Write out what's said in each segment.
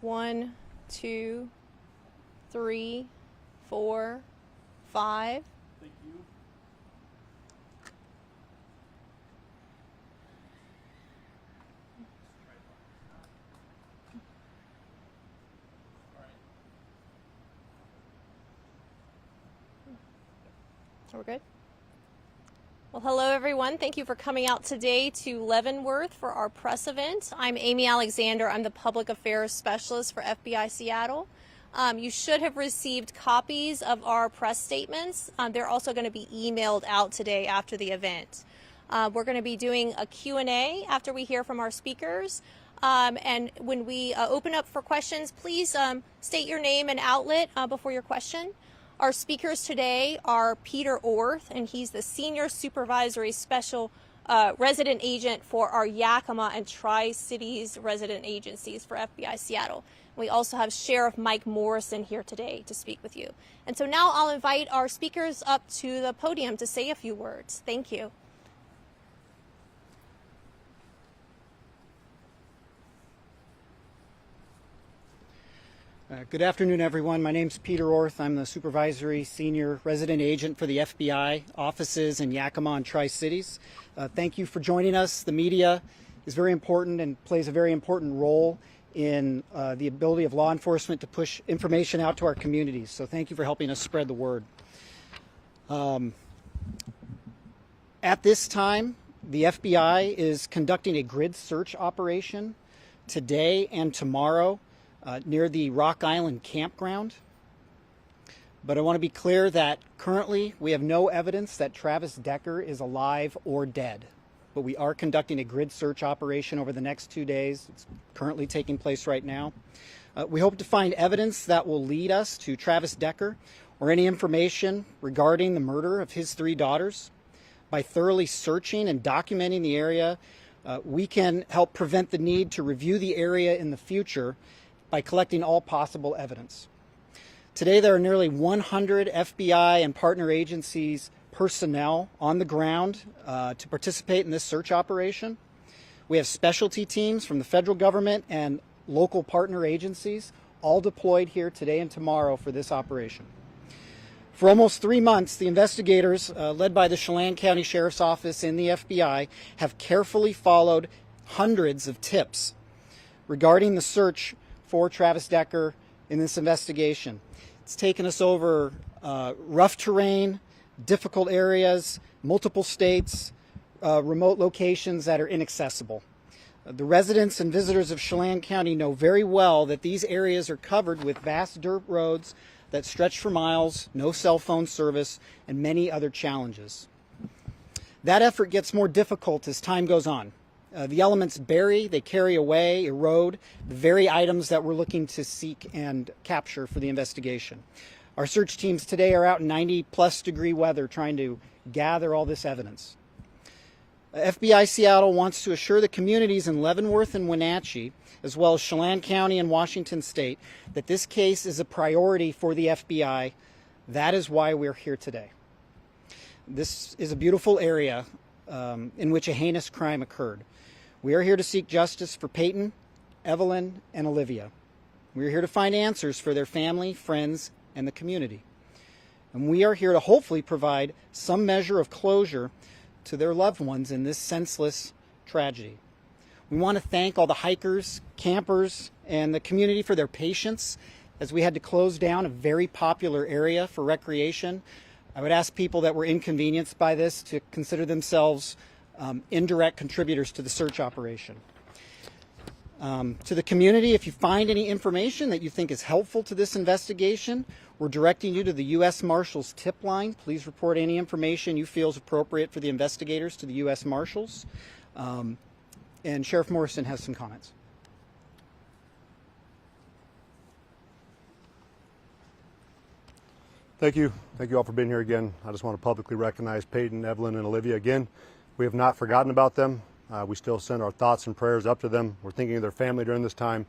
1, 2, 3, 4, 5. Thank you. So we're good? Well, hello everyone. Thank you for coming out today to Leavenworth for our press event. I'm Amy Alexander. I'm the Public Affairs Specialist for FBI Seattle. You should have received copies of our press statements. They're also going to be emailed out today after the event. We're going to be doing a Q&A after we hear from our speakers. And when we open up for questions, please state your name and outlet before your question. Our speakers today are Peter Orth, and he's the Senior Supervisory Special Resident Agent for our Yakima and Tri-Cities resident agencies for FBI Seattle. We also have Sheriff Mike Morrison here today to speak with you. And so now I'll invite our speakers up to the podium to say a few words. Thank you. Good afternoon, everyone. My name's Peter Orth. I'm the Supervisory Senior Resident Agent for the FBI offices in Yakima and Tri-Cities. Thank you for joining us. The media is very important and plays a very important role in the ability of law enforcement to push information out to our communities. So thank you for helping us spread the word. At this time, the FBI is conducting a grid search operation today and tomorrow near the Rock Island campground. But I want to be clear that currently we have no evidence that Travis Decker is alive or dead. But we are conducting a grid search operation over the next 2 days. It's currently taking place right now. We hope to find evidence that will lead us to Travis Decker or any information regarding the murder of his 3 daughters. By thoroughly searching and documenting the area, we can help prevent the need to review the area in the future by collecting all possible evidence. Today there are nearly 100 FBI and partner agencies personnel on the ground to participate in this search operation. We have specialty teams from the federal government and local partner agencies all deployed here today and tomorrow for this operation. For almost 3 months, the investigators, led by the Chelan County Sheriff's Office and the FBI, have carefully followed hundreds of tips regarding the search for Travis Decker in this investigation. It's taken us over rough terrain, difficult areas, multiple states, remote locations that are inaccessible. The residents and visitors of Chelan County know very well that these areas are covered with vast dirt roads that stretch for miles, no cell phone service, and many other challenges. That effort gets more difficult as time goes on. The elements bury, they carry away, erode the very items that we're looking to seek and capture for the investigation. Our search teams today are out in 90-plus degree weather trying to gather all this evidence. FBI Seattle wants to assure the communities in Leavenworth and Wenatchee, as well as Chelan County and Washington State, that this case is a priority for the FBI. That is why we're here today. This is a beautiful area in which a heinous crime occurred. We are here to seek justice for Peyton, Evelyn, and Olivia. We are here to find answers for their family, friends, and the community. And we are here to hopefully provide some measure of closure to their loved ones in this senseless tragedy. We want to thank all the hikers, campers, and the community for their patience as we had to close down a very popular area for recreation. I would ask people that were inconvenienced by this to consider themselves indirect contributors to the search operation. To the community, if you find any information that you think is helpful to this investigation, we're directing you to the U.S. Marshals tip line. Please report any information you feel is appropriate for the investigators to the U.S. Marshals. And Sheriff Morrison has some comments. Thank you. Thank you all for being here again. I just want to publicly recognize Peyton, Evelyn, and Olivia again. We have not forgotten about them. We still send our thoughts and prayers up to them. We're thinking of their family during this time.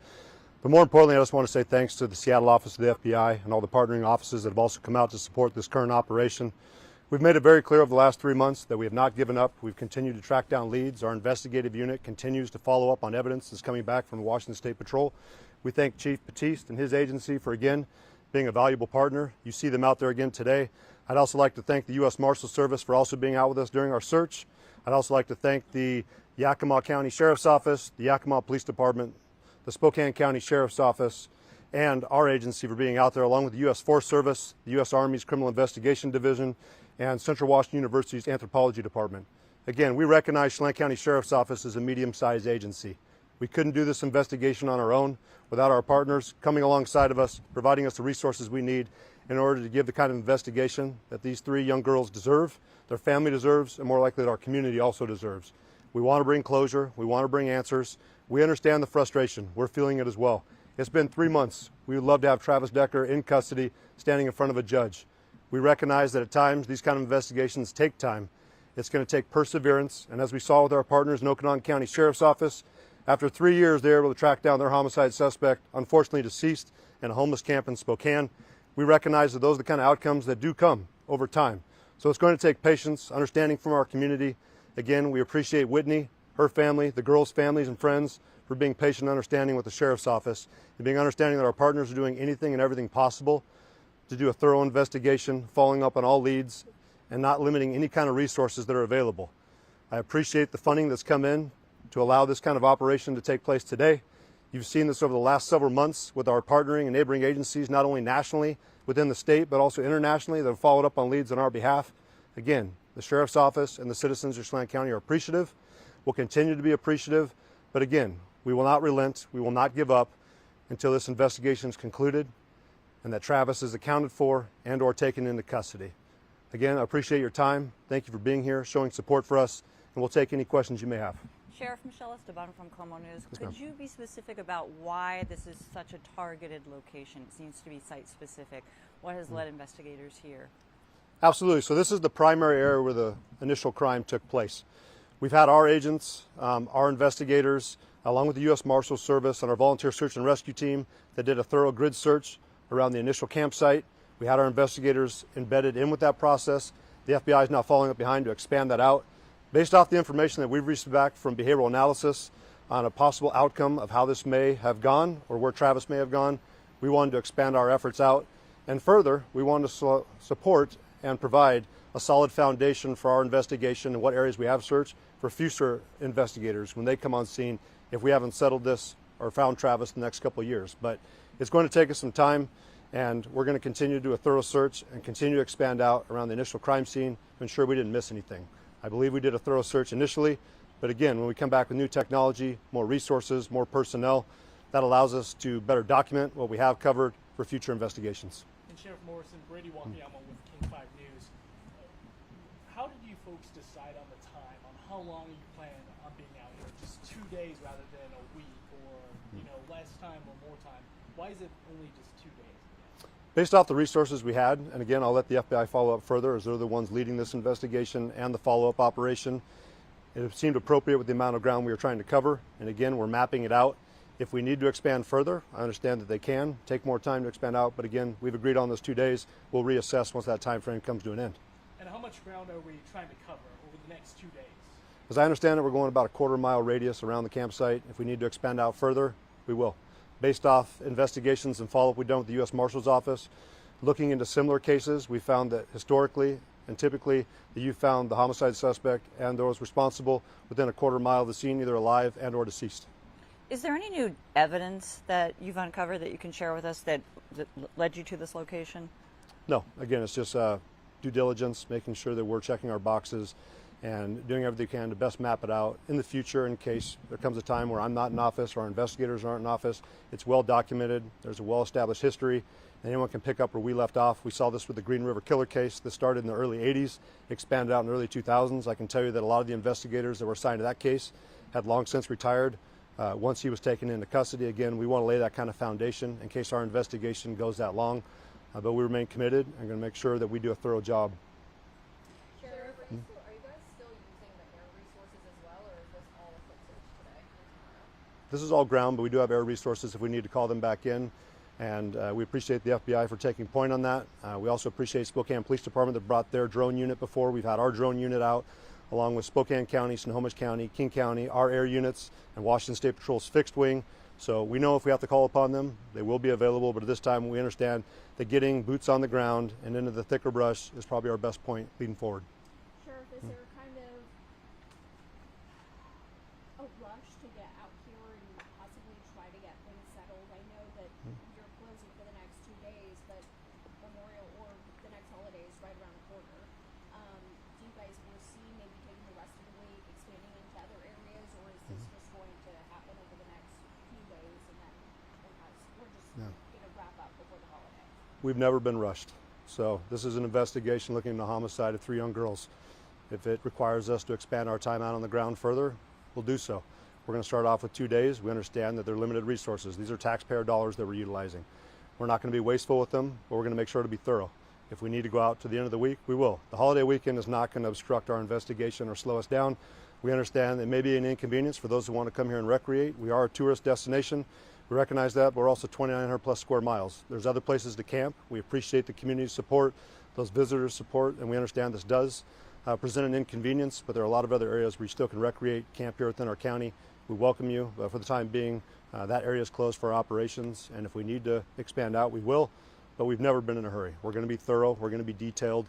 But more importantly, I just want to say thanks to the Seattle office of the FBI and all the partnering offices that have also come out to support this current operation. We've made it very clear over the last 3 months that we have not given up. We've continued to track down leads. Our investigative unit continues to follow up on evidence that's coming back from the Washington State Patrol. We thank Chief Batiste and his agency for, again, being a valuable partner. You see them out there again today. I'd also like to thank the U.S. Marshal Service for also being out with us during our search. I'd also like to thank the Yakima County Sheriff's Office, the Yakima Police Department, the Spokane County Sheriff's Office, and our agency for being out there, along with the U.S. Forest Service, the U.S. Army's Criminal Investigation Division, and Central Washington University's Anthropology Department. Again, we recognize Chelan County Sheriff's Office as a medium-sized agency. We couldn't do this investigation on our own without our partners coming alongside of us, providing us the resources we need in order to give the kind of investigation that these 3 young girls deserve, their family deserves, and more likely that our community also deserves. We want to bring closure. We want to bring answers. We understand the frustration. We're feeling it as well. It's been 3 months. We would love to have Travis Decker in custody, standing in front of a judge. We recognize that at times these kind of investigations take time. It's going to take perseverance, and as we saw with our partners in Okanagan County Sheriff's Office, after 3 years they were able to track down their homicide suspect, unfortunately deceased in a homeless camp in Spokane. We recognize that those are the kind of outcomes that do come over time. So it's going to take patience, understanding from our community. Again, we appreciate Whitney, her family, the girls' families and friends for being patient and understanding with the Sheriff's Office, and being understanding that our partners are doing anything and everything possible to do a thorough investigation, following up on all leads, and not limiting any kind of resources that are available. I appreciate the funding that's come in to allow this kind of operation to take place today. You've seen this over the last several months with our partnering and neighboring agencies, not only nationally within the state, but also internationally, that have followed up on leads on our behalf. Again, the Sheriff's Office and the citizens of Chelan County are appreciative. We'll continue to be appreciative, but again, we will not relent, we will not give up until this investigation is concluded and that Travis is accounted for and or taken into custody. Again, I appreciate your time. Thank you for being here, showing support for us, and we'll take any questions you may have. Sheriff Michelle Esteban from Como News. Could you be specific about why this is such a targeted location? It seems to be site-specific. What has led investigators here? Absolutely. So this is the primary area where the initial crime took place. We've had our agents, our investigators, along with the U.S. Marshal Service and our volunteer search and rescue team that did a thorough grid search around the initial campsite. We had our investigators embedded in with that process. The FBI is now following up behind to expand that out. Based off the information that we've received back from behavioral analysis on a possible outcome of how this may have gone or where Travis may have gone, we wanted to expand our efforts out. And further, we wanted to support and provide a solid foundation for our investigation and what areas we have searched for future investigators when they come on scene if we haven't settled this or found Travis in the next couple of years. But it's going to take us some time, and we're going to continue to do a thorough search and continue to expand out around the initial crime scene to ensure we didn't miss anything. I believe we did a thorough search initially, but again, when we come back with new technology, more resources, more personnel, that allows us to better document what we have covered for future investigations. And Sheriff Morrison, Brady Wakayama with King 5 News. How did you folks decide on the time, on how long you plan on being out here? Just 2 days rather than a week, or less time or more time? Why is it only just 2 days? Based off the resources we had, and again, I'll let the FBI follow up further as they're the ones leading this investigation and the follow-up operation. It seemed appropriate with the amount of ground we were trying to cover, and again, we're mapping it out. If we need to expand further, I understand that they can take more time to expand out, but again, we've agreed on those 2 days. We'll reassess once that time frame comes to an end. And how much ground are we trying to cover over the next 2 days? As I understand it, we're going about a quarter-mile radius around the campsite. If we need to expand out further, we will. Based off investigations and follow-up we've done with the U.S. Marshal's Office, looking into similar cases, we found that historically and typically that you found the homicide suspect and those responsible within a quarter mile of the scene, either alive and or deceased. Is there any new evidence that you've uncovered that you can share with us that led you to this location? No. Again, it's just due diligence, making sure that we're checking our boxes and doing everything we can to best map it out in the future in case there comes a time where I'm not in office or our investigators aren't in office. It's well documented. There's a well-established history. And anyone can pick up where we left off. We saw this with the Green River Killer case that started in the early 80s, expanded out in the early 2000s. I can tell you that a lot of the investigators that were assigned to that case had long since retired once he was taken into custody. Again, we want to lay that kind of foundation in case our investigation goes that long. But we remain committed and going to make sure that we do a thorough job. Sheriff, are you guys still using the air resources as well, or is this all a foot search today and tomorrow? This is all ground, but we do have air resources if we need to call them back in. And we appreciate the FBI for taking point on that. We also appreciate Spokane Police Department that brought their drone unit before. We've had our drone unit out, along with Spokane County, Snohomish County, King County, our air units, and Washington State Patrol's fixed wing. So we know if we have to call upon them, they will be available. But at this time, we understand that getting boots on the ground and into the thicker brush is probably our best point leading forward. Sheriff, is there kind of a rush to get out here and possibly try to get things settled? I know that you're closing for the next 2 days, but Memorial or the next holiday is right around the corner. Do you guys foresee maybe taking the rest of the week, expanding into other areas, or is this just going to happen over the next few days and then we're just going to wrap up before the holiday? We've never been rushed. So this is an investigation looking into the homicide of 3 young girls. If it requires us to expand our time out on the ground further, we'll do so. We're going to start off with 2 days. We understand that they're limited resources. These are taxpayer dollars that we're utilizing. We're not going to be wasteful with them, but we're going to make sure to be thorough. If we need to go out to the end of the week, we will. The holiday weekend is not going to obstruct our investigation or slow us down. We understand it may be an inconvenience for those who want to come here and recreate. We are a tourist destination. We recognize that, but we're also 2,900 plus square miles. There's other places to camp. We appreciate the community support, those visitors' support, and we understand this does present an inconvenience, but there are a lot of other areas where you still can recreate, camp here within our county. We welcome you, but for the time being, that area is closed for operations, and if we need to expand out, we will, but we've never been in a hurry. We're going to be thorough, we're going to be detailed,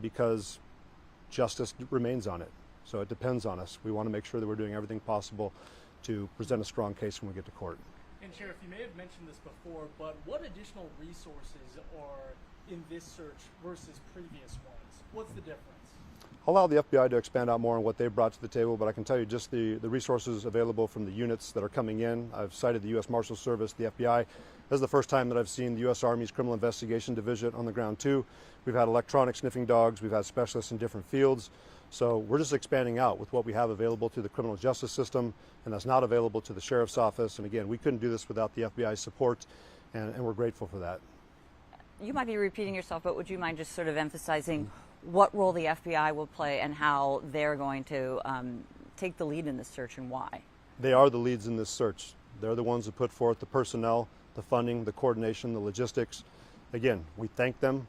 because justice remains on it. So it depends on us. We want to make sure that we're doing everything possible to present a strong case when we get to court. And Sheriff, you may have mentioned this before, but what additional resources are in this search versus previous ones? What's the difference? I'll allow the FBI to expand out more on what they've brought to the table, but I can tell you just the resources available from the units that are coming in. I've cited the U.S. Marshals Service, the FBI. This is the first time that I've seen the U.S. Army's Criminal Investigation Division on the ground too. We've had electronic sniffing dogs, we've had specialists in different fields. So we're just expanding out with what we have available to the criminal justice system, and that's not available to the Sheriff's Office. And again, we couldn't do this without the FBI's support, and we're grateful for that. You might be repeating yourself, but would you mind just sort of emphasizing what role the FBI will play and how they're going to take the lead in this search and why? They are the leads in this search. They're the ones that put forth the personnel, the funding, the coordination, the logistics. Again, we thank them.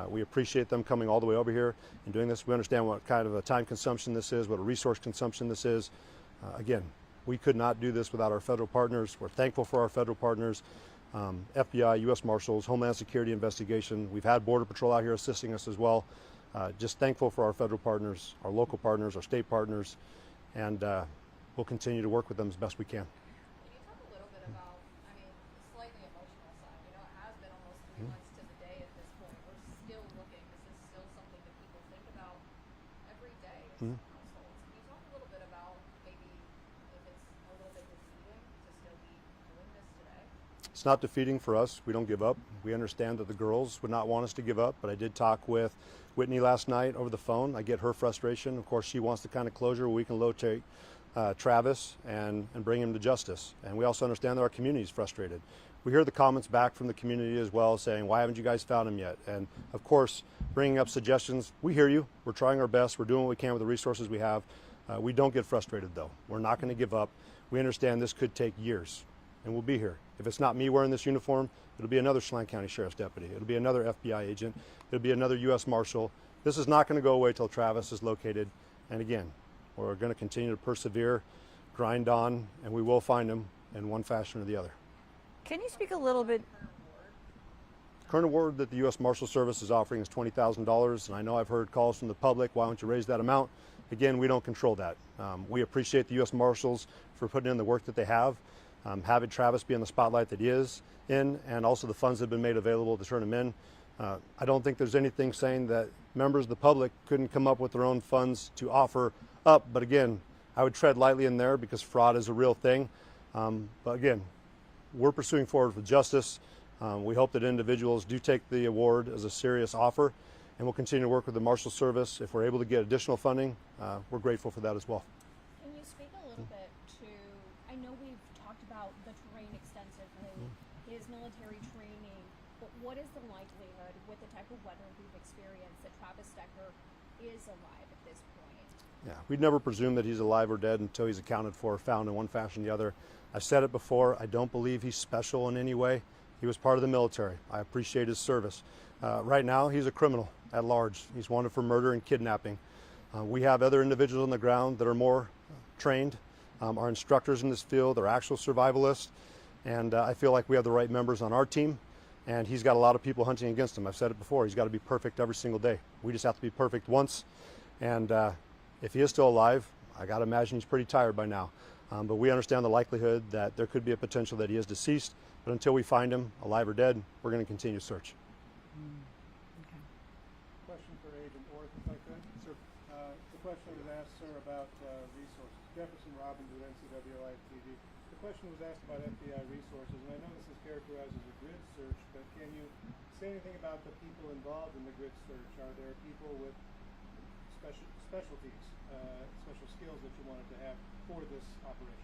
We appreciate them coming all the way over here and doing this. We understand what kind of a time consumption this is, what a resource consumption this is. Again, we could not do this without our federal partners. We're thankful for our federal partners. FBI, U.S. Marshals, Homeland Security investigation. We've had Border Patrol out here assisting us as well. Just thankful for our federal partners, our local partners, our state partners, and we'll continue to work with them as best we can. Can you talk a little bit about, I mean, the slightly emotional side? You know, it has been almost 3 months to the day at this point. We're still looking. This is still something that people think about every day in some households. Can you talk a little bit about maybe if it's a little bit defeating to still be doing this today? It's not defeating for us. We don't give up. We understand that the girls would not want us to give up, but I did talk with Whitney last night over the phone. I get her frustration. Of course, she wants the kind of closure where we can locate Travis and bring him to justice. And we also understand that our community is frustrated. We hear the comments back from the community as well saying, why haven't you guys found him yet? And of course, bringing up suggestions, we hear you. We're trying our best. We're doing what we can with the resources we have. We don't get frustrated though. We're not going to give up. We understand this could take years, and we'll be here. If it's not me wearing this uniform, it'll be another Chelan County Sheriff's deputy. It'll be another FBI agent. It'll be another U.S. Marshal. This is not going to go away till Travis is located. And again, we're going to continue to persevere, grind on, and we will find him in one fashion or the other. Can you speak a little bit? Current award that the U.S. Marshal Service is offering is $20,000, and I know I've heard calls from the public, why don't you raise that amount? Again, we don't control that. We appreciate the U.S. Marshals for putting in the work that they have. Having Travis be in the spotlight that he is in, and also the funds that have been made available to turn him in. I don't think there's anything saying that members of the public couldn't come up with their own funds to offer up, but again, I would tread lightly in there because fraud is a real thing. But again, we're pursuing forward with justice. We hope that individuals do take the award as a serious offer, and we'll continue to work with the Marshal Service. If we're able to get additional funding, we're grateful for that as well. Can you speak a little bit to, I know we've talked about the terrain extensively, his military training, but what is the likelihood with the type of weather we've experienced that Travis Decker is alive at this point? Yeah, we'd never presume that he's alive or dead until he's accounted for or found in one fashion or the other. I've said it before, I don't believe he's special in any way. He was part of the military. I appreciate his service. Right now, he's a criminal at large. He's wanted for murder and kidnapping. We have other individuals on the ground that are more trained, are instructors in this field, they're actual survivalists, and I feel like we have the right members on our team, and he's got a lot of people hunting against him. I've said it before, he's got to be perfect every single day. We just have to be perfect once, and if he is still alive, I got to imagine he's pretty tired by now. But we understand the likelihood that there could be a potential that he is deceased, but until we find him, alive or dead, we're going to continue search. Question for Agent Orth, if I could. Sir. The question was asked, sir, about resources. Jefferson Robbins with NCWI TV. The question was asked about FBI resources, and I know this is characterized as a grid search, but can you say anything about the people involved in the grid search? Are there people with specialties, special skills that you wanted to have for this operation?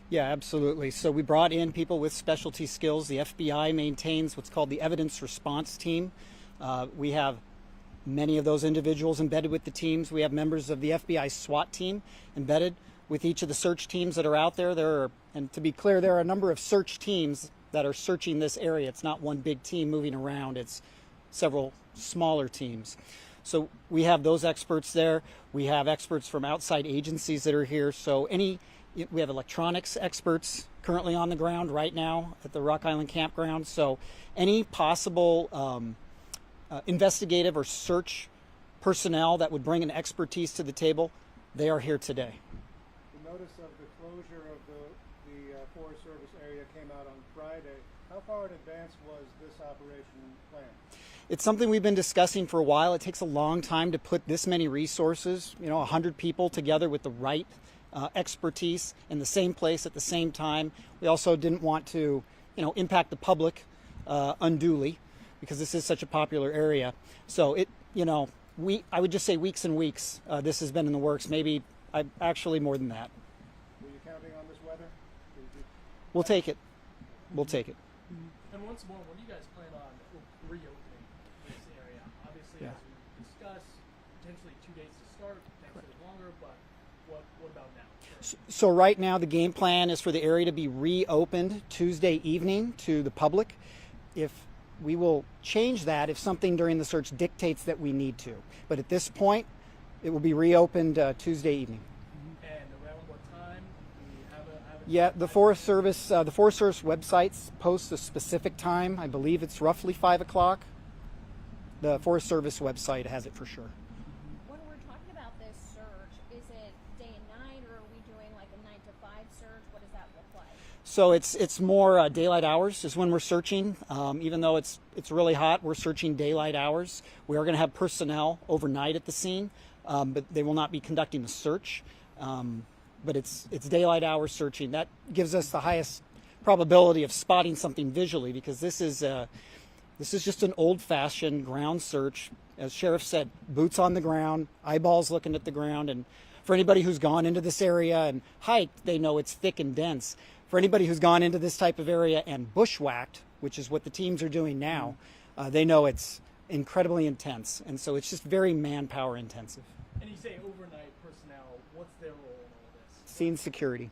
Yeah, absolutely. So we brought in people with specialty skills. The FBI maintains what's called the evidence response team. We have many of those individuals embedded with the teams. We have members of the FBI SWAT team embedded with each of the search teams that are out there. And to be clear, there are a number of search teams that are searching this area. It's not one big team moving around. It's several smaller teams. So we have those experts there. We have experts from outside agencies that are here. So we have electronics experts currently on the ground right now at the Rock Island Campground. So any possible investigative or search personnel that would bring an expertise to the table, they are here today. The notice of the closure of the Forest Service area came out on Friday. How far in advance was this operation planned? It's something we've been discussing for a while. It takes a long time to put this many resources, 100 people together with the right expertise in the same place at the same time. We also didn't want to, impact the public unduly because this is such a popular area. So I would just say weeks and weeks. This has been in the works. Maybe actually more than that. Were you counting on this weather? We'll take it. We'll take it. And once more, when do you guys plan on reopening this area? Obviously, as we discussed, potentially 2 days to start, potentially longer, but what about now? So right now the game plan is for the area to be reopened Tuesday evening to the public. If we will change that if something during the search dictates that we need to. But at this point, it will be reopened Tuesday evening. And around what time? Do you have a Yeah, the Forest Service websites posts a specific time. I believe it's roughly 5 o'clock. The Forest Service website has it for sure. When we're talking about this search, is it day and night, or are we doing like a 9 to 5 search? What does that look like? So it's more daylight hours is when we're searching. Even though it's really hot, we're searching daylight hours. We are going to have personnel overnight at the scene, but they will not be conducting the search. But it's daylight hours searching. That gives us the highest probability of spotting something visually, because this is just an old-fashioned ground search. As Sheriff said, boots on the ground, eyeballs looking at the ground. And for anybody who's gone into this area and hiked, they know it's thick and dense. For anybody who's gone into this type of area and bushwhacked, which is what the teams are doing now, they know it's incredibly intense. And so it's just very manpower intensive. And you say overnight personnel, what's their role in all this? Scene security.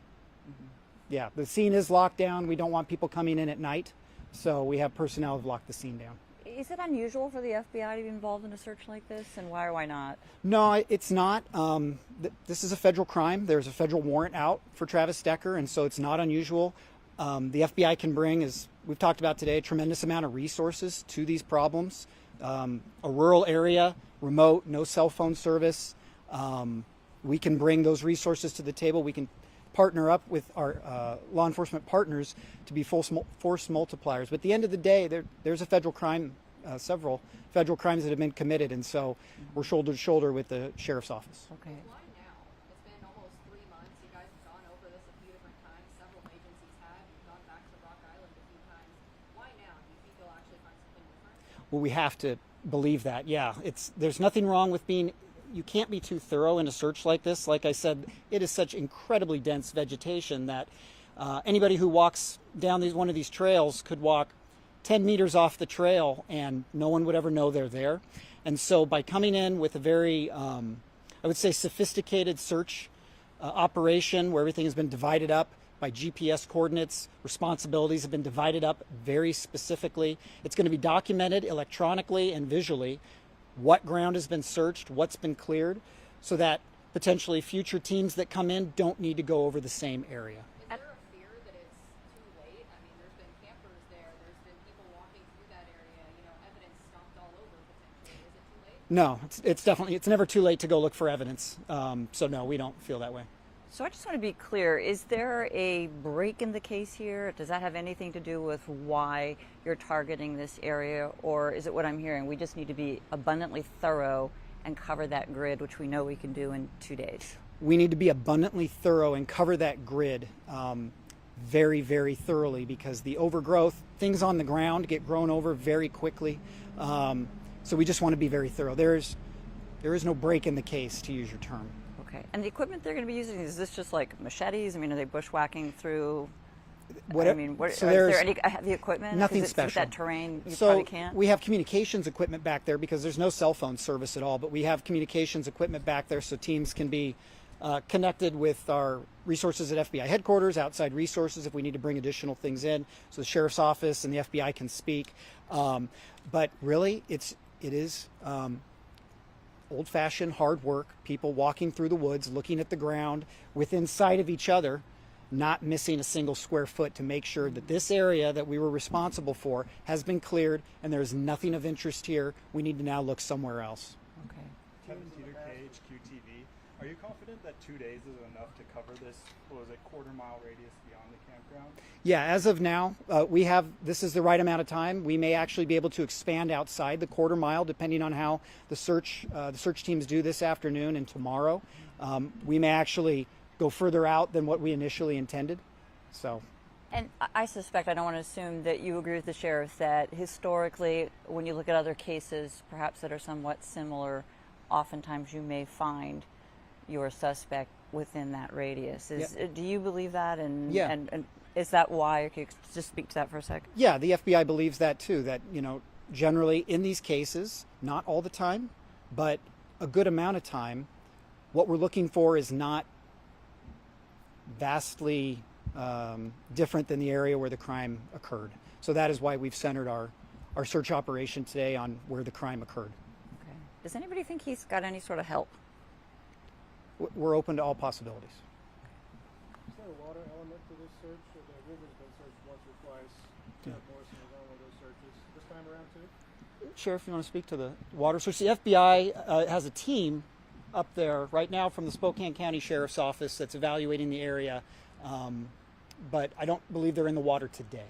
Yeah, the scene is locked down. We don't want people coming in at night. So we have personnel who've locked the scene down. Is it unusual for the FBI to be involved in a search like this, and why or why not? No, it's not. This is a federal crime. There's a federal warrant out for Travis Decker, and so it's not unusual. The FBI can bring, as we've talked about today, a tremendous amount of resources to these problems. A rural area, remote, no cell phone service. We can bring those resources to the table. We can partner up with our law enforcement partners to be force multipliers. But at the end of the day, there's a federal crime, several federal crimes that have been committed, and so we're shoulder to shoulder with the sheriff's office. Okay. Why now? It's been almost 3 months. You guys have gone over this a few different times. Several agencies have. You've gone back to Rock Island a few times. Why now? Do you think you'll actually find something different? Well, we have to believe that. Yeah, there's nothing wrong with being. You can't be too thorough in a search like this. Like I said, it is such incredibly dense vegetation that anybody who walks down one of these trails could walk 10 meters off the trail and no one would ever know they're there. And so by coming in with a very, I would say, sophisticated search operation where everything has been divided up by GPS coordinates. Responsibilities have been divided up very specifically. It's going to be documented electronically and visually what ground has been searched, what's been cleared, so that potentially future teams that come in don't need to go over the same area. Is there a fear that it's too late? I mean, there's been campers there, there's been people walking through that area, evidence stomped all over potentially. Is it too late? No, it's definitely, it's never too late to go look for evidence. So no, we don't feel that way. So I just want to be clear, is there a break in the case here? Does that have anything to do with why you're targeting this area? Or is it what I'm hearing? We just need to be abundantly thorough and cover that grid, which we know we can do in 2 days. We need to be abundantly thorough and cover that grid very, very thoroughly, because the overgrowth, things on the ground get grown over very quickly. So we just want to be very thorough. There is no break in the case, to use your term. Okay. And the equipment they're going to be using, is this just like machetes? I mean, are they bushwhacking through? What, I mean, so is there's there any heavy equipment? nothing 'Cause it's special. with that terrain, you So probably can't. we have communications equipment back there because there's no cell phone service at all, but we have communications equipment back there so teams can be connected with our resources at FBI headquarters, outside resources if we need to bring additional things in, so the sheriff's office and the FBI can speak. But really, it is old-fashioned hard work, people walking through the woods, looking at the ground within sight of each other, not missing a single square foot, to make sure that this area that we were responsible for has been cleared and there is nothing of interest here. We need to now look somewhere else. Okay. Kevin Teeter, KHQTV. Are you confident that 2 days is enough to cover this, what was it, quarter-mile radius beyond the campground? Yeah, as of now, this is the right amount of time. We may actually be able to expand outside the quarter mile, depending on how the search teams do this afternoon and tomorrow. We may actually go further out than what we initially intended. So. And I suspect, I don't want to assume that you agree with the sheriff, that historically, when you look at other cases, perhaps that are somewhat similar, oftentimes you may find your suspect within that radius. Do you believe that? And, Yeah. and is that why? Can you just speak to that for a sec? Yeah, the FBI believes that too, that, generally in these cases, not all the time, but a good amount of time, what we're looking for is not vastly different than the area where the crime occurred. So that is why we've centered our search operation today on where the crime occurred. Okay. Does anybody think he's got any sort of help? We're open to all possibilities. Is there a water element to this search? The river's been searched once or twice. Yeah. Morrison was on one of those searches. This time around too? Sheriff, you want to speak to the water search? The FBI has a team up there right now from the Spokane County Sheriff's Office that's evaluating the area, but I don't believe they're in the water today.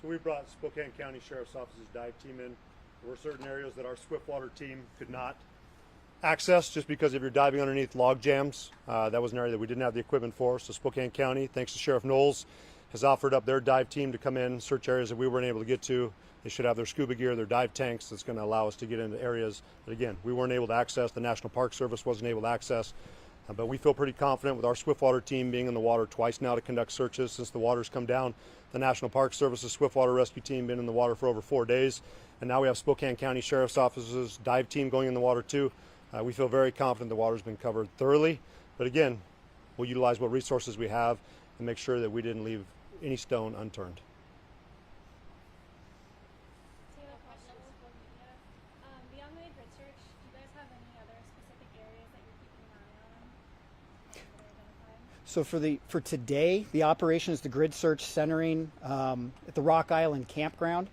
So we brought Spokane County Sheriff's Office's dive team in. There were certain areas that our Swiftwater team could not access just because if you're diving underneath log jams, that was an area that we didn't have the equipment for. So Spokane County, thanks to Sheriff Knowles, has offered up their dive team to come in, search areas that we weren't able to get to. They should have their scuba gear, their dive tanks. That's going to allow us to get into areas that, again, we weren't able to access. The National Park Service wasn't able to access. But we feel pretty confident with our Swiftwater team being in the water twice now to conduct searches since the water's come down. The National Park Service's Swiftwater Rescue Team been in the water for over 4 days. And now we have Spokane County Sheriff's Office's dive team going in the water too. We feel very confident the water's been covered thoroughly. But again, we'll utilize what resources we have and make sure that we didn't leave any stone unturned. Beyond the grid search, do you guys have any other specific areas that you're keeping an eye on that are identified? So for today, the operation is the grid search centering at the Rock Island campground.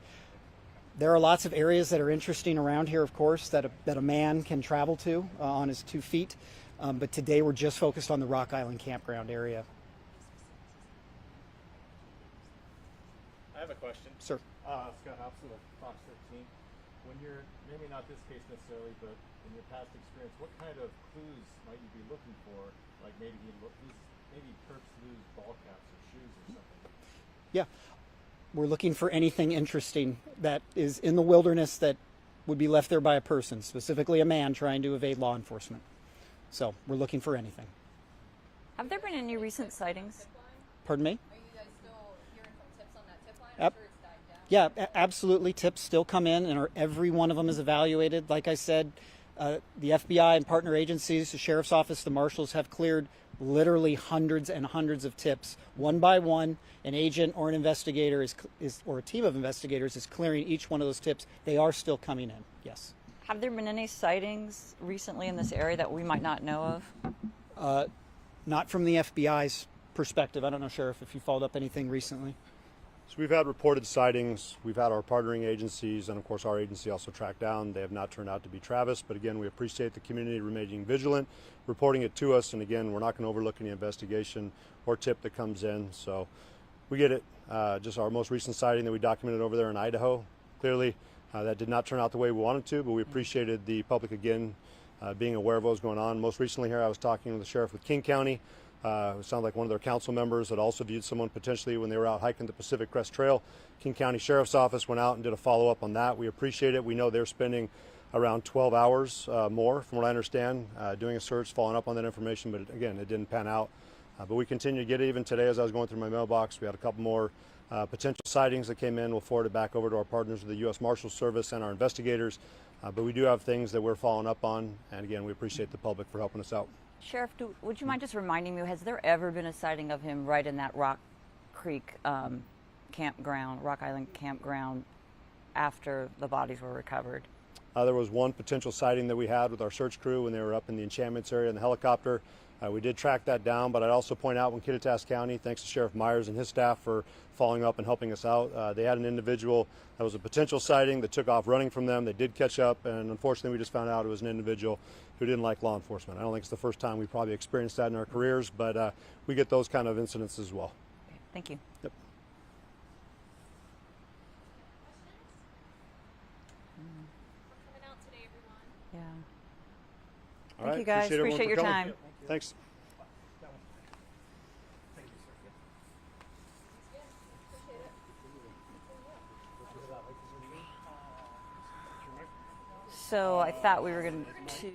There are lots of areas that are interesting around here, of course, that a man can travel to on his 2 feet. But today we're just focused on the Rock Island campground area. I have a question. Sir. Scott Hobson with Fox 13. When you're, maybe not this case necessarily, but in your past experience, what kind of clues might you be looking for? Like maybe perps lose ball caps or shoes or something. Yeah, we're looking for anything interesting that is in the wilderness that would be left there by a person, specifically a man trying to evade law enforcement. So we're looking for anything. Have there been any recent sightings? Pardon me? Are you guys still hearing from tips on that tip line? Yep. I'm sure it's died down. Yeah, absolutely. Tips still come in, and every one of them is evaluated. Like I said, The FBI and partner agencies, the Sheriff's Office, the Marshals have cleared literally hundreds and hundreds of tips. One by one, an agent or an investigator or a team of investigators is clearing each one of those tips. They are still coming in, yes. Have there been any sightings recently in this area that we might not know of? Not from the FBI's perspective. I don't know, Sheriff, if you followed up anything recently. So we've had reported sightings. We've had our partnering agencies, and of course our agency also tracked down. They have not turned out to be Travis, but again, we appreciate the community remaining vigilant, reporting it to us, and again, we're not going to overlook any investigation or tip that comes in. So we get it. Just our most recent sighting that we documented over there in Idaho. Clearly, that did not turn out the way we wanted to, but we appreciated the public again being aware of what was going on. Most recently here, I was talking to the sheriff with King County. It sounded like one of their council members had also viewed someone potentially when they were out hiking the Pacific Crest Trail. King County Sheriff's Office went out and did a follow-up on that. We appreciate it. We know they're spending around 12 hours more, from what I understand, doing a search, following up on that information, but again, it didn't pan out. But we continue to get it. Even today, as I was going through my mailbox, we had a couple more potential sightings that came in. We'll forward it back over to our partners with the U.S. Marshals Service and our investigators. But we do have things that we're following up on, and again, we appreciate the public for helping us out. Sheriff, would you mind just reminding me, has there ever been a sighting of him right in that Rock Creek campground, Rock Island campground, after the bodies were recovered? There was one potential sighting that we had with our search crew when they were up in the Enchantments area in the helicopter. We did track that down, but I'd also point out when Kittitas County, thanks to Sheriff Myers and his staff for following up and helping us out, they had an individual that was a potential sighting that took off running from them. They did catch up, and unfortunately we just found out it was an individual who didn't like law enforcement. I don't think it's the first time we probably experienced that in our careers, but we get those kind of incidents as well. Okay, thank you. Yep. For coming out today, everyone. Yeah. All right. You guys. everyone Appreciate for your coming. time. Thanks. So I thought we were going to